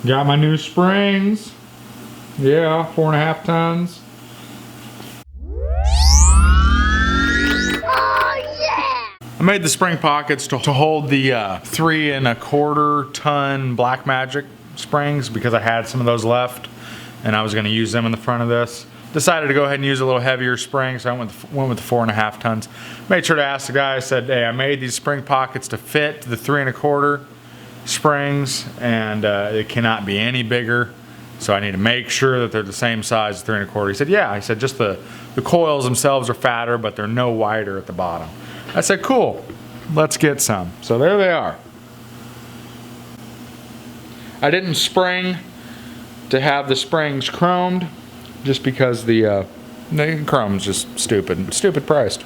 Got my new springs. Yeah, 4.5 tons. Oh yeah! I made the spring pockets to hold the 3.25 ton Blackmagic springs because I had some of those left and I was going to use them in the front of this. Decided to go ahead and use a little heavier spring, so I went with the 4.5 tons. Made sure to ask the guy. I said, hey, I made these spring pockets to fit the 3.25 springs, and it cannot be any bigger, so I need to make sure that they're the same size as 3.25. He said, yeah. I said, just the coils themselves are fatter, but they're no wider at the bottom. I said, cool, let's get some. So there they are. I didn't spring to have the springs chromed, just because the chrome's just stupid priced.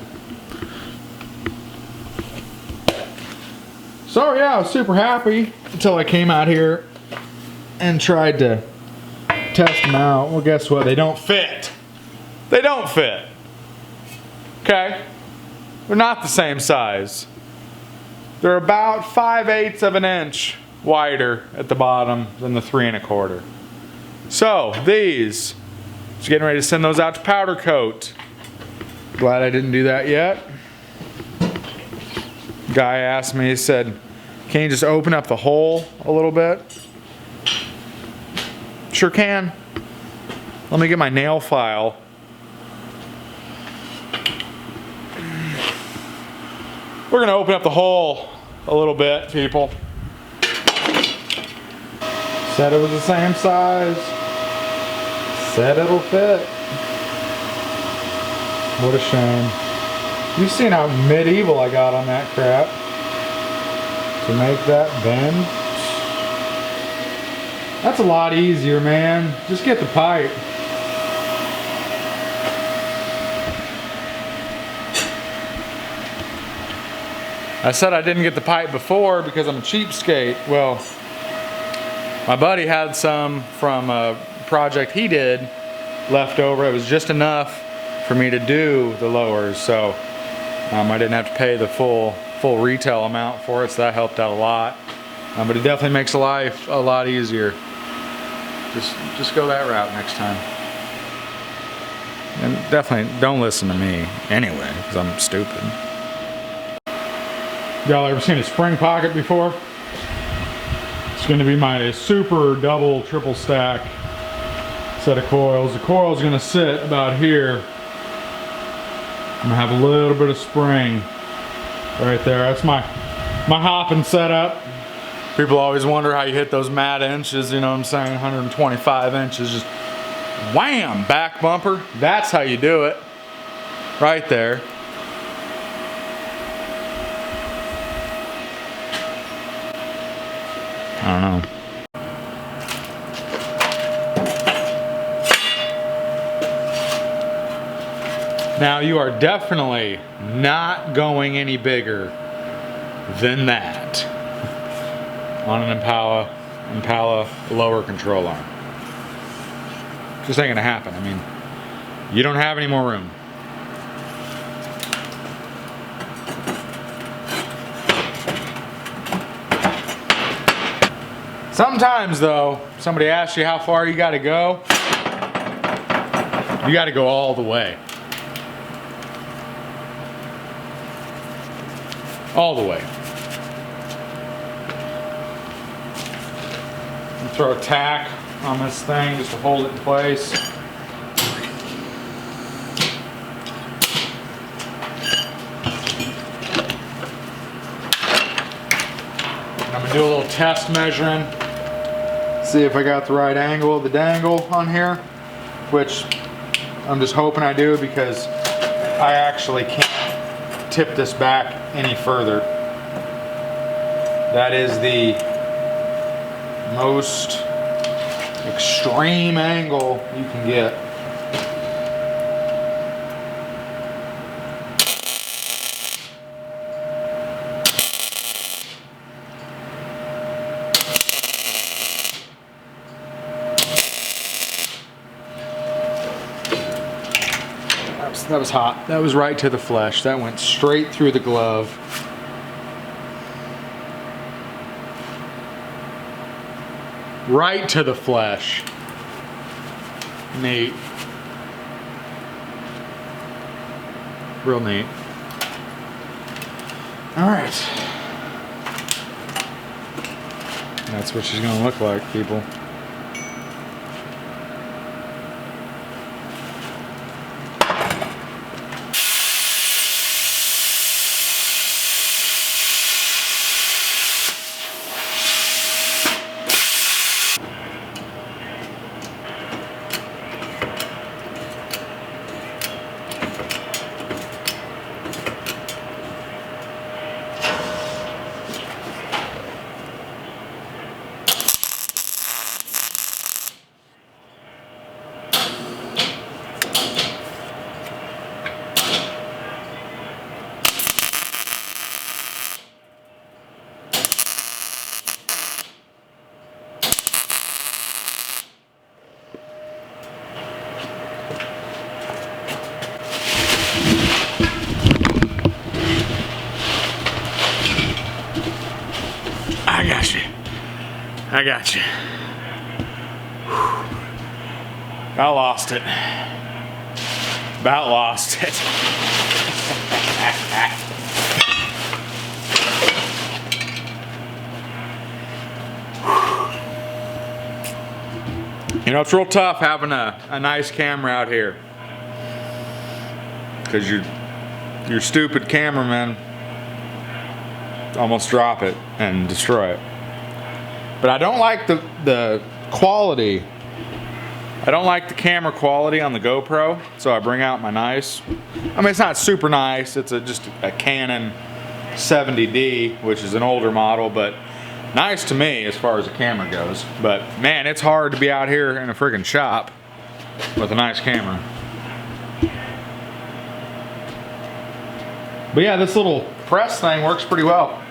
So yeah, I was super happy until I came out here and tried to test them out. Well, guess what? They don't fit. They don't fit. Okay? They're not the same size. They're about 5/8 of an inch wider at the bottom than the 3.25. So these, just getting ready to send those out to powder coat. Glad I didn't do that yet. Guy asked me, he said, can you just open up the hole a little bit? Sure can. Let me get my nail file. We're gonna open up the hole a little bit, people. Said it was the same size. Said it'll fit. What a shame. You've seen how medieval I got on that crap to make that bend. That's a lot easier, man. Just get the pipe. I said I didn't get the pipe before because I'm a cheapskate. Well, my buddy had some from a project he did left over. It was just enough for me to do the lowers, so I didn't have to pay the full retail amount for it, so that helped out a lot. But it definitely makes life a lot easier. Just go that route next time. And definitely don't listen to me anyway, because I'm stupid. Y'all ever seen a spring pocket before? It's going to be my super double triple stack set of coils. The coil's going to sit about here. I'm going to have a little bit of spring right there. That's my hopping setup. People always wonder how you hit those mad inches, you know what I'm saying? 125 inches, just wham, back bumper. That's how you do it. Right there. I don't know. Now you are definitely not going any bigger than that on an Impala lower control arm. Just ain't gonna happen. I mean, you don't have any more room. Sometimes though, somebody asks you how far you gotta go. You gotta go all the way. All the way. Throw a tack on this thing just to hold it in place. And I'm gonna do a little test measuring. See if I got the right angle of the dangle on here, which I'm just hoping I do because I actually can't tip this back any further. That is the most extreme angle you can get. That was hot. That was right to the flesh. That went straight through the glove. Right to the flesh. Neat. Real neat. All right. That's what she's gonna look like, people. I got you. I lost it. About lost it. You know, it's real tough having a nice camera out here, because your stupid cameraman almost drop it and destroy it. But I don't like the quality. I don't like the camera quality on the GoPro, so I bring out my nice. I mean, it's not super nice. It's just a Canon 70D, which is an older model, but nice to me as far as the camera goes. But man, it's hard to be out here in a freaking shop with a nice camera. But yeah, this little press thing works pretty well.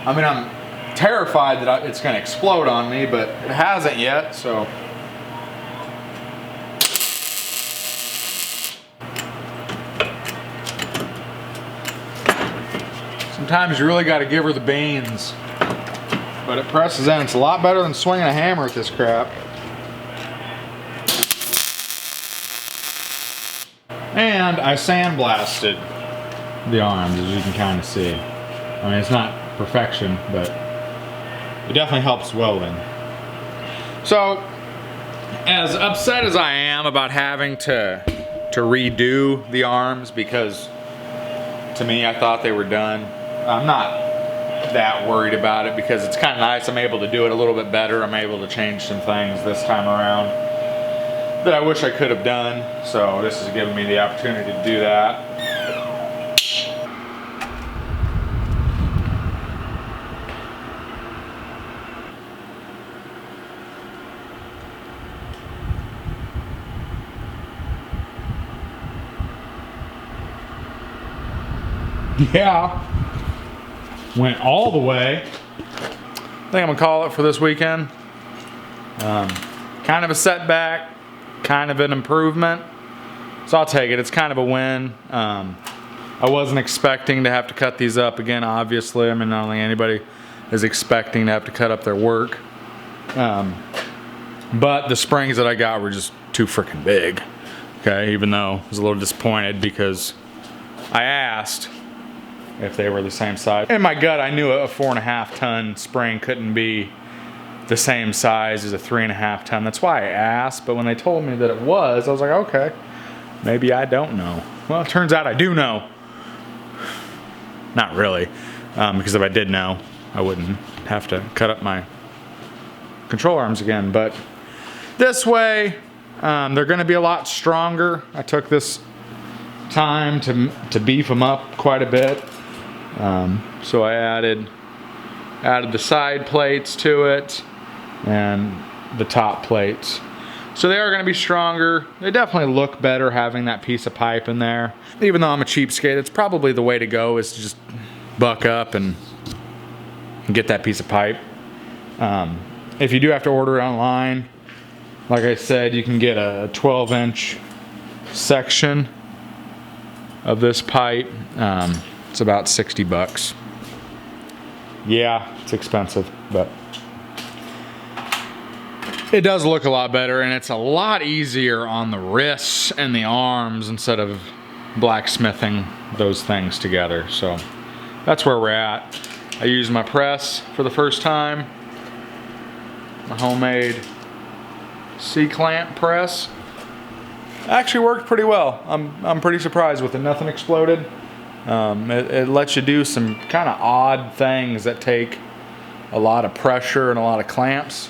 I mean, I'm terrified that it's going to explode on me, but it hasn't yet, so. Sometimes you really got to give her the beans, but it presses in. It's a lot better than swinging a hammer at this crap. And I sandblasted the arms, as you can kind of see. I mean, it's not perfection, but it definitely helps welding. So, as upset as I am about having to redo the arms, because to me I thought they were done, I'm not that worried about it, because it's kind of nice. I'm able to do it a little bit better. I'm able to change some things this time around that I wish I could have done. So this is giving me the opportunity to do that. Yeah, went all the way. I think I'm gonna call it for this weekend. Kind of a setback, kind of an improvement, so I'll take it. It's kind of a win. I wasn't expecting to have to cut these up again, obviously. I mean, I don't think anybody is expecting to have to cut up their work. But the springs that I got were just too freaking big. Okay, even though I was a little disappointed because I asked if they were the same size. In my gut, I knew a 4.5 ton spring couldn't be the same size as a 3.5 ton. That's why I asked, but when they told me that it was, I was like, okay, maybe I don't know. Well, it turns out I do know. Not really, because if I did know, I wouldn't have to cut up my control arms again. But this way, they're gonna be a lot stronger. I took this time to beef them up quite a bit. So I added the side plates to it and the top plates. So they are going to be stronger. They definitely look better having that piece of pipe in there. Even though I'm a cheapskate, it's probably the way to go, is to just buck up and get that piece of pipe. If you do have to order it online, like I said, you can get a 12-inch section of this pipe. It's about 60 bucks. Yeah, it's expensive, but It does look a lot better, and it's a lot easier on the wrists and the arms instead of blacksmithing those things together. So that's where we're at. I used my press for the first time, my homemade C-clamp press. Actually worked pretty well. I'm pretty surprised with it. Nothing exploded. It lets you do some kind of odd things that take a lot of pressure and a lot of clamps.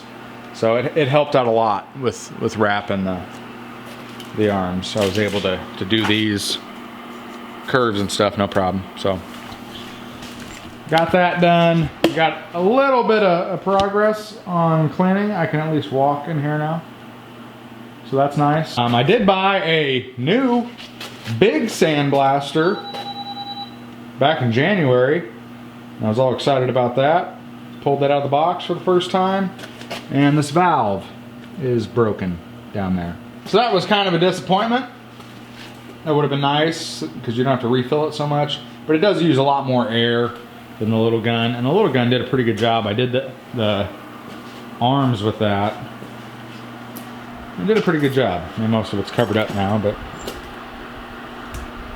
So it helped out a lot with wrapping the arms. So I was able to do these curves and stuff, no problem. So got that done. Got a little bit of progress on cleaning. I can at least walk in here now. So that's nice. I did buy a new big sandblaster back in January. I was all excited about that. Pulled that out of the box for the first time. And this valve is broken down there. So that was kind of a disappointment. That would have been nice because you don't have to refill it so much. But it does use a lot more air than the little gun. And the little gun did a pretty good job. I did the arms with that. It did a pretty good job. I mean, most of it's covered up now, but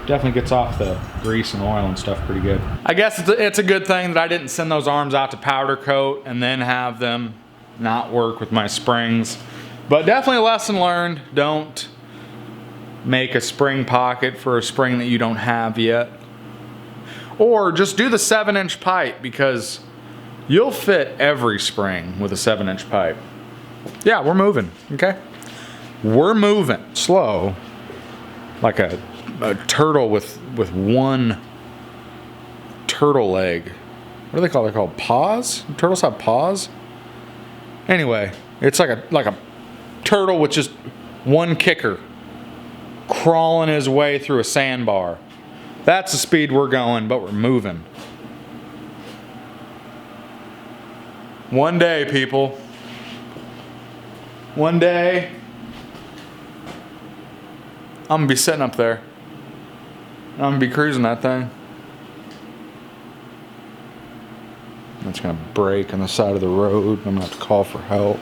definitely gets off the grease and oil and stuff pretty good. I guess it's a good thing that I didn't send those arms out to powder coat and then have them not work with my springs. But definitely a lesson learned. Don't make a spring pocket for a spring that you don't have yet. Or just do the 7-inch pipe, because you'll fit every spring with a 7-inch pipe. Yeah, we're moving, okay? We're moving. Slow, like a turtle with one turtle leg. What do they call it? They're called paws? Turtles have paws? Anyway, it's like a turtle with just one kicker crawling his way through a sandbar. That's the speed we're going, but we're moving. One day, people. One day, I'm gonna be sitting up there. I'm gonna be cruising that thing. It's gonna break on the side of the road. I'm gonna have to call for help.